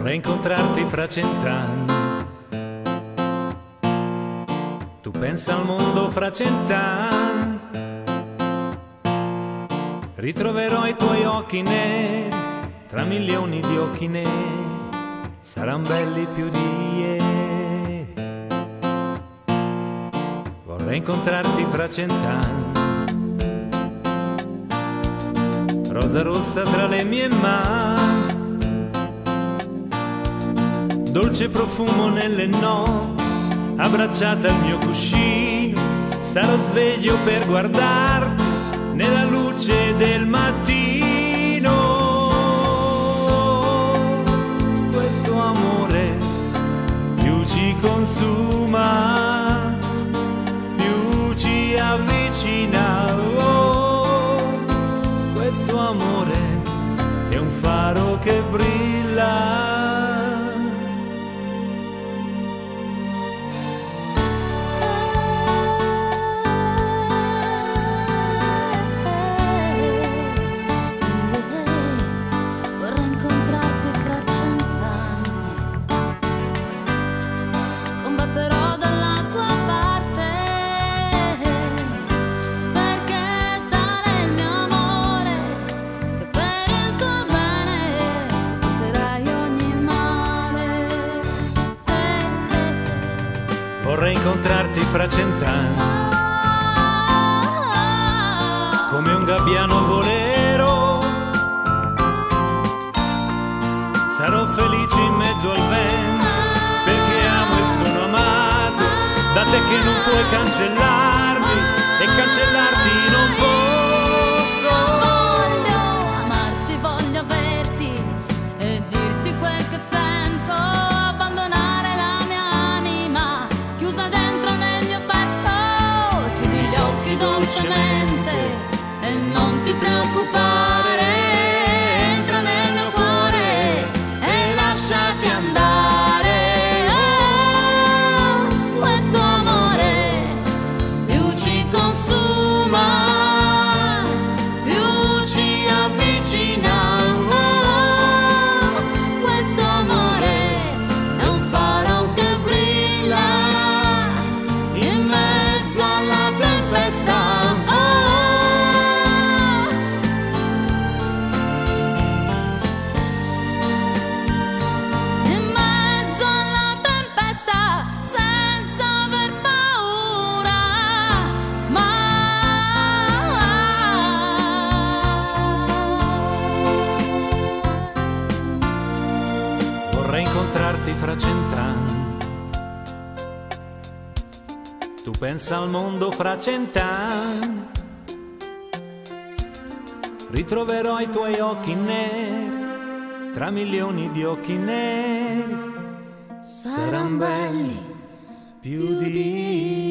Vorrei incontrarti fra 100 anni. Tu pensa al mondo fra 100 anni. Ritroverò i tuoi occhi neri tra milioni di occhi neri. Saranno belli più di ieri. Vorrei incontrarti fra 100 anni. Rosa rossa tra le mie mani, dolce profumo nelle notti, abbracciata al mio cuscino. Starò sveglio per guardarti nella luce del mattino. Questo amore più ci consuma, più ci avvicina. Questo amore è un faro che brilla. Vorrei incontrarti fra 100 anni, come un gabbiano volerò. Sarò felice in mezzo al vento, perché amo e sono amato da te che non puoi cancellarmi, e cancellarti non posso. Voglio amarti, voglio averti e dirti quel che sento, abbandonare la mia anima chiusa dentro nel mio petto. Chiudi gli occhi dolcemente e non ti preoccupare, entra nel mio cuore e lasciati andare. Oh, questo amore più ci consuma, più ci avvicina. Oh, questo amore è un faro che brilla in mezzo alla tempesta. In mezzo alla tempesta, senza aver paura mai. Vorrei incontrarti fra 100 anni. Tu pensa al mondo fra 100 anni. Ritroverò i tuoi occhi neri tra milioni di occhi neri. Saranno belli più di